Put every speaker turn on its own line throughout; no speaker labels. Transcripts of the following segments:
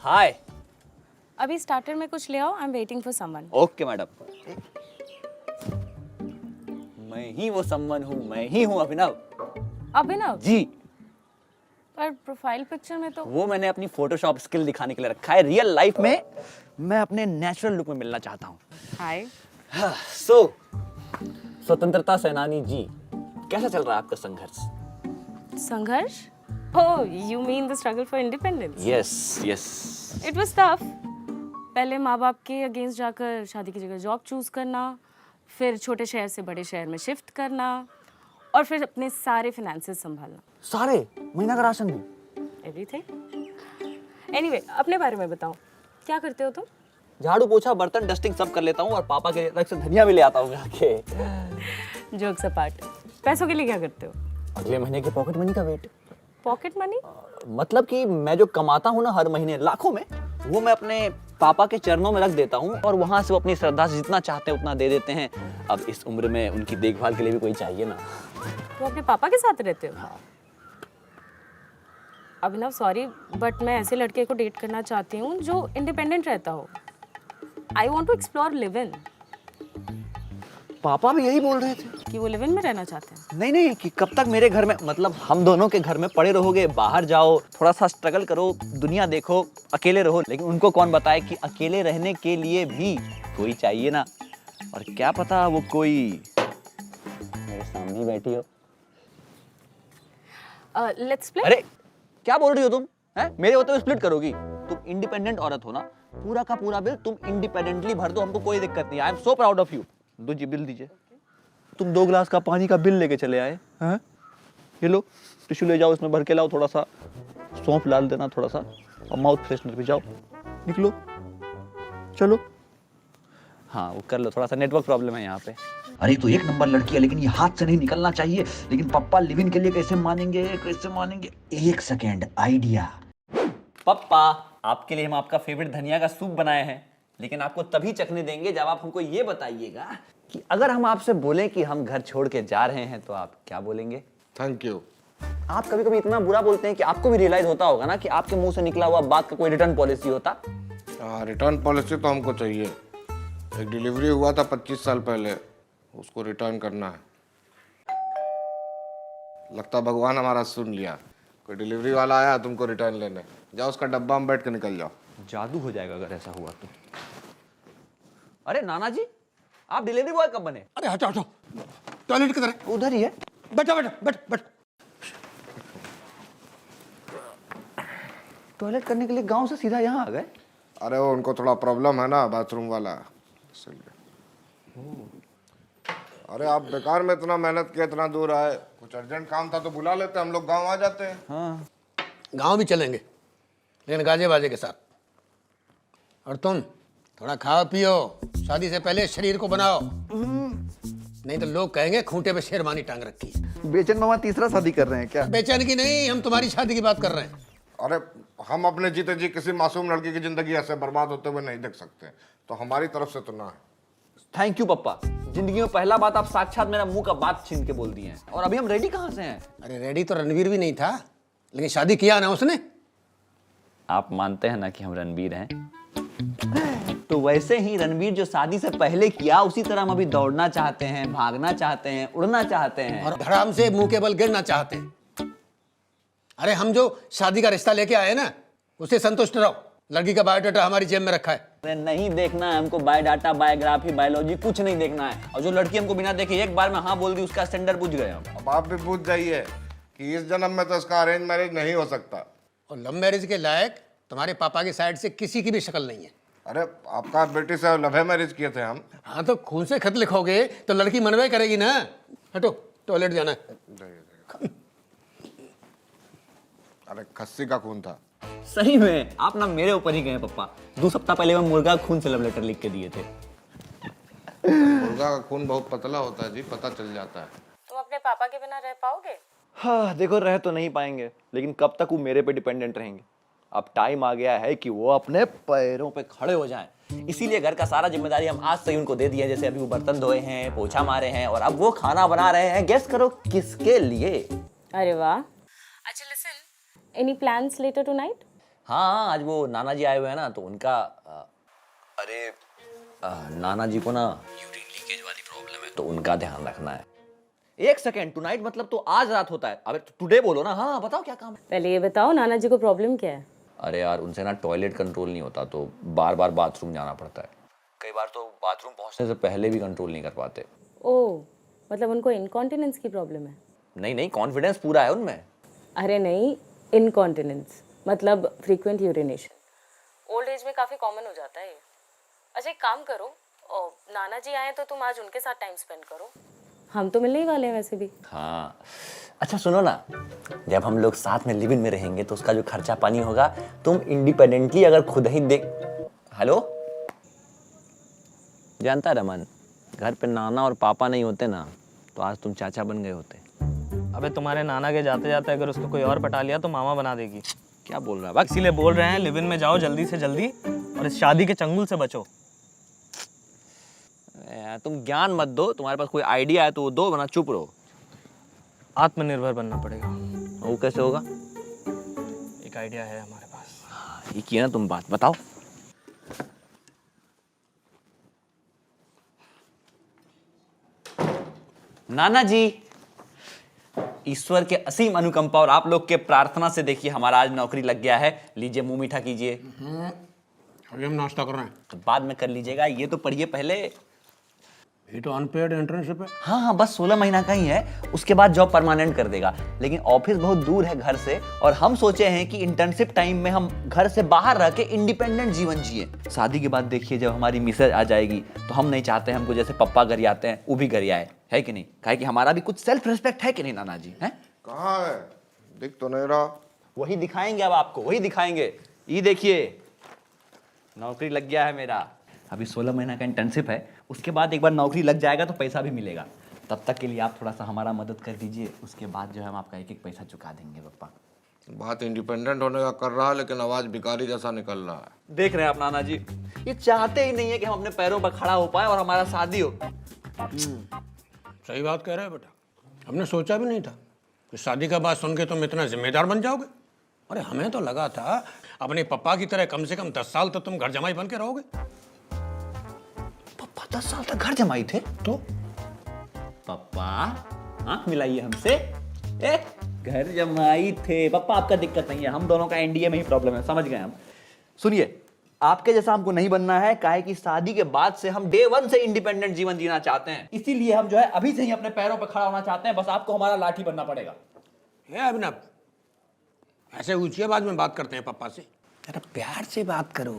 हाय।
अभी स्टार्टर में कुछ ले आओ, I am waiting for someone.
Okay madam. मैं ही वो समवन हूँ, मैं ही हूँ अभिनव।
अभिनव
जी।
पर प्रोफाइल पिक्चर में तो
वो मैंने अपनी फोटोशॉप स्किल दिखाने के लिए रखा है। रियल लाइफ में मैं अपने नेचुरल लुक में मिलना चाहता हूँ।
हाय।
सो स्वतंत्रता सेनानी जी, कैसा चल रहा है आपका संघर्ष?
संघर्ष? Oh, you mean the struggle for independence?
Yes yes.
It was tough. पहले माँ बाप के अगेंस्ट जाकर शादी की जगह जॉब चूज करना, फिर छोटे शहर से बड़े शहर में शिफ्ट करना, और फिर अपने सारे फाइनेंसेस संभालना।
सारे? महीना का राशन भी?
एवरीथिंग। एनीवे, अपने बारे में बताओ, क्या करते हो तुम?
झाड़ू पोछा बर्तन डस्टिंग सब कर लेता हूँ और पापा के अलग से धनिया भी ले आता हूँ आके।
जोक्स अपार्ट, पैसों के लिए क्या करते हो?
अगले महीने की पॉकेट मनी का वेट।
Pocket money?
मतलब कि मैं जो कमाता हूँ ना हर महीने लाखों में, वो मैं अपने पापा के चरणों में रख देता हूँ और वहां से वो अपनी श्रद्धा से जितना चाहते हैं उतना दे देते हैं। अब इस उम्र में उनकी देखभाल के लिए भी कोई चाहिए ना।
तो अपने पापा के साथ रहते हो?
हाँ।
अभिनव सॉरी, बट मैं ऐसे लड़के को डेट करना चाहती हूँ जो इंडिपेंडेंट रहता हो। I want to explore live in.
पापा भी यही बोल रहे थे
कि वो लिव इन में रहना चाहते हैं।
नहीं नहीं, कि कब तक मेरे घर में, मतलब हम दोनों के घर में पड़े रहोगे, बाहर जाओ, थोड़ा सा स्ट्रगल करो, दुनिया देखो, अकेले रहो। लेकिन उनको कौन बताए कि अकेले रहने के लिए भी कोई चाहिए ना। और क्या पता वो कोई मेरे सामने ही बैठी हो।
Let's play.
अरे क्या बोल रही हो तुम? हैं? मेरे होते हुए स्प्लिट करोगी? तुम इंडिपेंडेंट औरत हो ना, पूरा का पूरा बिल तुम इंडिपेंडेंटली भर दो, हमको कोई दिक्कत नहीं। I am so proud of you. दो जी बिल दीजिए। तुम 2 गिलास का पानी का बिल लेके चले आए हैं? ये लो टिश्यू ले जाओ, इसमें भर के लाओ, थोड़ा सा सौंफ डाल देना, थोड़ा सा, और माउथ फ्रेशनर भी। जाओ निकलो, चलो। हाँ वो कर लो, थोड़ा सा नेटवर्क प्रॉब्लम है यहाँ पे।
अरे तो 1 नंबर लड़की है, लेकिन ये हाथ से नहीं निकलना चाहिए। लेकिन पापा लिव इन के लिए कैसे मानेंगे, कैसे मानेंगे? 1 सेकेंड, आइडिया।
पप्पा, आपके लिए हम आपका फेवरेट धनिया का सूप बनाए हैं, लेकिन आपको तभी चखने देंगे जब आप हमको ये बताइएगा कि अगर हम आपसे बोलें कि हम घर छोड़ के जा रहे हैं तो आप क्या बोलेंगे?
Thank you.
आप कभी कभी इतना बुरा बोलते हैं कि आपको भी रियलाइज होता होगा ना कि आपके मुंह से निकला हुआ बात का कोई रिटर्न पॉलिसी होता।
रिटर्न पॉलिसी तो हमको चाहिए। एक डिलीवरी हुआ था 25 साल पहले, उसको रिटर्न करना है। लगता भगवान हमारा सुन लिया। कोई डिलीवरी वाला आया तुमको रिटर्न लेने, जाओ उसका डब्बा में बैठ के निकल जाओ।
जादू हो जाएगा अगर ऐसा हुआ तो। अरे नाना जी, आप डिलीवरी बॉय कब बने?
अरे हटो हटो, टॉयलेट किधर है?
उधर ही है।
बैठो बैठो बैठ बैठ।
टॉयलेट करने के लिए गांव से सीधा यहाँ आ गए?
अरे वो उनको थोड़ा प्रॉब्लम है ना बाथरूम वाला, इसलिए। अरे आप बेकार में इतना मेहनत किया, इतना दूर आए, कुछ अर्जेंट काम था तो बुला लेते, हम लोग गांव आ जाते हैं।
हाँ।
गांव भी चलेंगे, लेकिन गाजे बाजे के साथ। और तुम थोड़ा खाओ पियो, शादी से पहले शरीर को बनाओ, नहीं तो लोग कहेंगे खूंटे पे शेरवानी टांग रखी है।
बेचन मामा तीसरा शादी कर रहे हैं क्या?
बेचैन की नहीं, हम तुम्हारी शादी की बात कर रहे हैं।
अरे हम अपने जीते जी किसी मासूम लड़की की जिंदगी ऐसे बर्बाद होते हुए नहीं देख सकते, तो हमारी तरफ से तो ना है।
थैंक यू पप्पा, जिंदगी में पहला बात आप साक्षात मेरा मुंह का बात छीन के बोल दिए हैं। और अभी हम रेडी कहाँ से हैं?
अरे रेडी तो रणवीर भी नहीं था, लेकिन शादी किया ना उसने।
आप मानते हैं ना कि हम रणवीर हैं? तो वैसे ही रणवीर जो शादी से पहले किया, उसी तरह हम अभी दौड़ना चाहते हैं, भागना चाहते हैं, उड़ना चाहते हैं
और धड़ाम से मुंह के बल गिरना चाहते हैं। अरे हम जो शादी का रिश्ता लेके आए ना, उससे संतुष्ट रहो। लड़की का बायोडाटा हमारी जेब में रखा है।
अरे नहीं देखना है हमको बायोडाटा, बायोग्राफी, बायोलॉजी कुछ नहीं देखना है। और जो लड़की हमको बिना देखे एक बार में हाँ बोल दी, उसका स्टैंडर्ड बुझ गए हम।
अब आप भी पूछ जाइए कि इस जन्म में तो इसका अरेंज मैरिज नहीं हो सकता।
और लव मैरिज के लायक तुम्हारे पापा की साइड से किसी की भी शक्ल नहीं है।
अरे आपका बेटी से लव मैरिज किए थे हम।
हाँ तो खून से खत लिखोगे तो लड़की मनवे करेगी ना। हटो, टॉयलेट जाना है।
अरे खस्सी का खून था।
सही में आप ना मेरे ऊपर ही गए पप्पा। 2 सप्ताह पहले मैं मुर्गा खून से लव लेटर लिख के दिए थे।
मुर्गा का खून बहुत पतला होता है जी, पता चल जाता है।
तुम अपने पापा के बिना रह पाओगे?
हाँ देखो, रह तो नहीं पाएंगे, लेकिन कब तक वो मेरे पे डिपेंडेंट रहेंगे? अब टाइम आ गया है कि वो अपने पैरों पे
खड़े हो जाएं। इसीलिए घर का सारा जिम्मेदारी हम आज से ही उनको दे दिया। जैसे अभी वो बर्तन धोए हैं, पोछा मारे हैं, और अब वो खाना बना रहे हैं। गेस करो किसके लिए?
अरे वाह। अच्छा listen, any plans later tonight?
हाँ आज वो नाना जी आए हुए हैं ना, तो उनका नाना जी को ना यूरिन लीकेज वाली प्रॉब्लम है, तो उनका ध्यान रखना है। एक सेकेंड, टुनाइट मतलब तो आज रात होता है? अबे टुडे बोलो ना। हाँ बताओ क्या काम है?
पहले ये बताओ नाना जी को प्रॉब्लम क्या है?
अरे यार उनसे ना टॉयलेट कंट्रोल नहीं होता, तो बार बार बाथरूम जाना पड़ता है। कई बार तो बाथरूम पहुंचने से पहले भी कंट्रोल नहीं कर पाते।
ओह, मतलब उनको इनकॉन्टिनेंस की प्रॉब्लम है?
नहीं नहीं, कॉन्फिडेंस पूरा है उनमें।
अरे नहीं, इनकॉन्टिनेंस मतलब फ्रीक्वेंट यूरिनेशन। ओल्ड एज में काफ़ी कॉमन हो जाता है ये। अच्छा एक काम करो, नाना जी आए तो तुम आज उनके साथ टाइम स्पेंड करो, हम तो मिलने ही वाले हैं वैसे भी।
हाँ अच्छा सुनो ना, जब हम लोग साथ में लिव इन में रहेंगे तो उसका जो खर्चा पानी होगा तुम इंडिपेंडेंटली अगर खुद ही देख। हेलो, जानता है रमन, घर पे नाना और पापा नहीं होते ना तो आज तुम चाचा बन गए होते।
अबे तुम्हारे नाना के जाते जाते अगर उसको कोई और पटा लिया तो मामा बना देगी।
क्या बोल रहा है बस?
इसीलिए बोल रहे हैं लिव इन में जाओ जल्दी से जल्दी और इस शादी के चंगुल से बचो।
यार तुम ज्ञान मत दो, तुम्हारे पास कोई आइडिया है तो वो दो, वरना चुप रहो।
आत्मनिर्भर बनना पड़ेगा।
वो कैसे होगा?
एक आइडिया है हमारे पास।
ये किया ना तुम, बात बताओ। नाना जी, ईश्वर के असीम अनुकंपा और आप लोग के प्रार्थना से देखिए हमारा आज नौकरी लग गया है। लीजिए मुंह मीठा कीजिए।
अभी हम नाश्ता कर रहे हैं।
तो बाद में कर लीजिएगा, ये तो पढ़िए पहले।
ये तो अनपेड इंटर्नशिप है।
हाँ हाँ, बस 16 महीना का ही है, उसके बाद जॉब परमानेंट कर देगा। लेकिन ऑफिस बहुत दूर है घर से, और हम सोचे हैं कि इंटर्नशिप टाइम में हम घर से बाहर रह के इंडिपेंडेंट जीवन जिए। शादी के बाद देखिए जब हमारी मिसेज आ जाएगी तो हम नहीं चाहते हमको जैसे पप्पा घर आते हैं वो भी घर आए, है कि नहीं? काहे कि हमारा भी कुछ सेल्फ रिस्पेक्ट है कि नहीं नाना जी? है
कहाँ है? दिख तो नहीं रहा।
वही दिखाएंगे अब आपको, वही दिखाएंगे। ये देखिए नौकरी लग गया है मेरा। अभी 16 महीना का इंटर्नशिप है, उसके बाद एक बार नौकरी लग जाएगा तो पैसा भी मिलेगा। तब तक के लिए आप थोड़ा सा हमारा मदद कर दीजिए, उसके बाद जो है हम आपका एक एक पैसा चुका देंगे पापा।
बात इंडिपेंडेंट होने का कर रहा है, लेकिन आवाज भिखारी जैसा निकल रहा है।
देख रहे हैं आप नाना जी, ये चाहते ही नहीं है कि हम अपने पैरों पर खड़ा हो पाए और हमारा शादी हो।
सही बात कह रहे हो बेटा, हमने सोचा भी नहीं था कि शादी का बात सुन के तुम इतना जिम्मेदार बन जाओगे। अरे हमें तो लगा था अपने पापा की तरह कम से कम 10 साल तो तुम घर जमाई बन के रहोगे।
पापा 10 साल तक घर जमाई थे?
तो
पापा आंख मिलाइए हमसे। घर जमाई थे पापा, आपका दिक्कत नहीं है, हम दोनों का एनडीए में ही प्रॉब्लम है, समझ गए हम। सुनिए, आपके जैसा हमको नहीं बनना है, काहे कि शादी के बाद से हम डे 1 से इंडिपेंडेंट जीवन जीना चाहते हैं। इसीलिए हम जो है अभी से ही अपने पैरों पर खड़ा होना चाहते हैं। बस आपको हमारा लाठी बनना पड़ेगा।
ये अभिनव, ऐसे ऊंची आवाज में बात करते हैं पापा से? अरे प्यार से बात करो।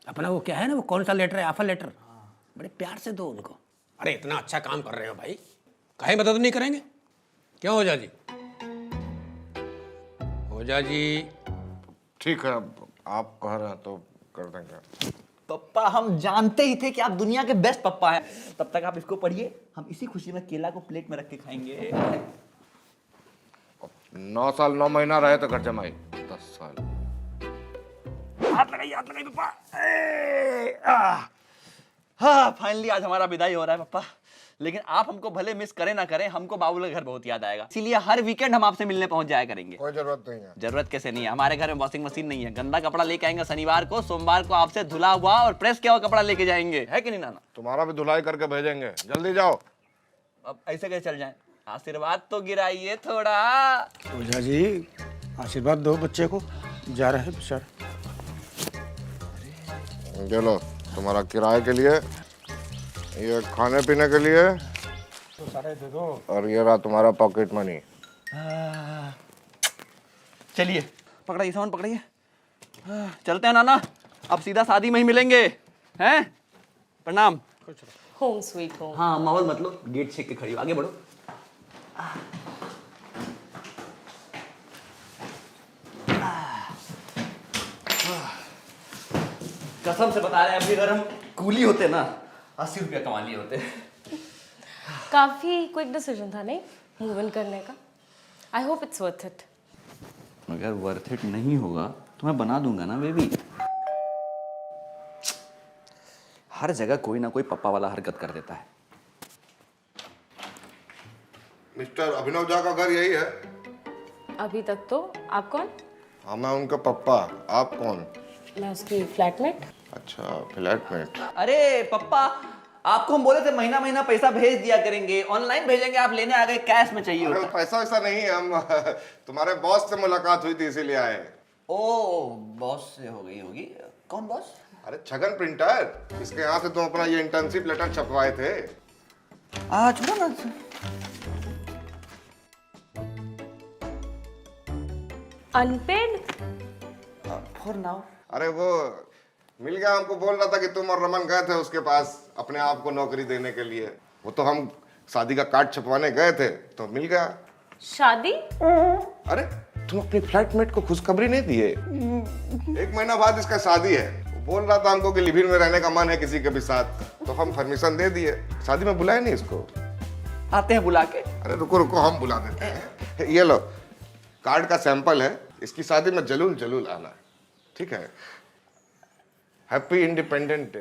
अपना वो क्या है ना, वो कौन सा लेटर है, ऑफर लेटर, बड़े प्यार से दो उनको। अरे इतना अच्छा काम कर रहे हो भाई, काहे मदद नहीं करेंगे? क्यों ओझा जी? ओझा जी
ठीक है, अब आप कह रहे हैं तो कर देंगे।
पप्पा हम जानते ही थे कि आप दुनिया के बेस्ट पप्पा हैं। तब तक आप इसको पढ़िए, हम इसी खुशी में केला को प्लेट में रख के खाएंगे।
9 साल 9 महीना रहे तो घर जमाई, 10 साल।
हाथ लगाइए पप्पा। हाँ फाइनली आज हमारा विदाई हो रहा है पप्पा। लेकिन आप हमको भले मिस करें ना करें, हमको बाबू का घर बहुत याद आएगा। इसीलिए हर वीकेंड हम आपसे मिलने पहुंच जाया करेंगे।
कोई जरूरत नहीं है।
जरूरत कैसे नहीं है, हमारे घर में वॉशिंग मशीन नहीं है। गंदा कपड़ा लेके आएंगे शनिवार को, सोमवार को आपसे धुला हुआ और प्रेस किया हुआ कपड़ा लेके जाएंगे, है कि नहीं नाना?
तुम्हारा भी धुलाई करके भेजेंगे, जल्दी जाओ।
अब ऐसे कैसे चल जाए? आशीर्वाद तो गिराइए थोड़ा।
ओझा जी आशीर्वाद दो बच्चे को, जा रहे हैं बेचारा।
ये लो तुम्हारा किराए के लिए, ये खाने पीने के लिए,
तो सारे दे दो।
और ये रहा तुम्हारा पॉकेट मनी।
चलिए पकड़ाइए, सामान पकड़ाइए। चलते हैं नाना, अब सीधा शादी में ही मिलेंगे, हैं? प्रणाम।
Home sweet home.
हाँ माहौल मतलब गेट छेक के खड़ी हो, आगे बढ़ो। कसम से बता रहे हैं, अभी अगर हम कूली होते ना 80 रुपया कमा लिए होते।
काफ़ी क्विक डिसीजन था नहीं मूव इन करने का। I hope it's worth it.
अगर वर्थ इट नहीं होगा तो मैं बना दूंगा ना बेबी। हर जगह कोई ना कोई पप्पा वाला हरकत कर देता है।
मिस्टर अभिनव झा का घर यही है?
अभी तक तो। आप कौन?
हाँ मैं उनका पप्पा, आप कौन?
मैं उसकी फ्लैटमेट।
अच्छा, फ्लैटमेट।
अरे पप्पा, आपको हम बोले थे महीना महीना पैसा भेज दिया करेंगे, ऑनलाइन भेजेंगे, आप लेने आ गए, कैश में चाहिए
अरे
होता।
पैसा वैसा नहीं है, हम तुम्हारे बॉस से मुलाकात हुई थी इसीलिए आए।
ओ बॉस से हो गई होगी। कौन बॉस?
अरे छगन प्रिंटर, इसके यहाँ से तुम अपना ये इंटर्नशिप लेटर छपवाए थे।
छोड़ो ना।
अनपेड।
For now.
अरे वो मिल गया, हमको बोल रहा था कि तुम और रमन गए थे उसके पास अपने आप को नौकरी देने के लिए। वो तो हम शादी का कार्ड छपवाने गए थे तो मिल गया।
शादी?
अरे तुम अपनी फ्लैटमेट को खुशखबरी नहीं दिए? 1 महीना बाद इसका शादी है। वो बोल रहा था हमको कि लिव इन में रहने का मन है किसी के भी साथ, तो हम परमिशन दे दिए। शादी में बुलाए नहीं इसको?
आते हैं बुला के।
अरे रुको रुको, हम बुला देते हैं। ये लो कार्ड का सैंपल है, इसकी शादी में जरूर जरूर आना, ठीक है? Happy independent day.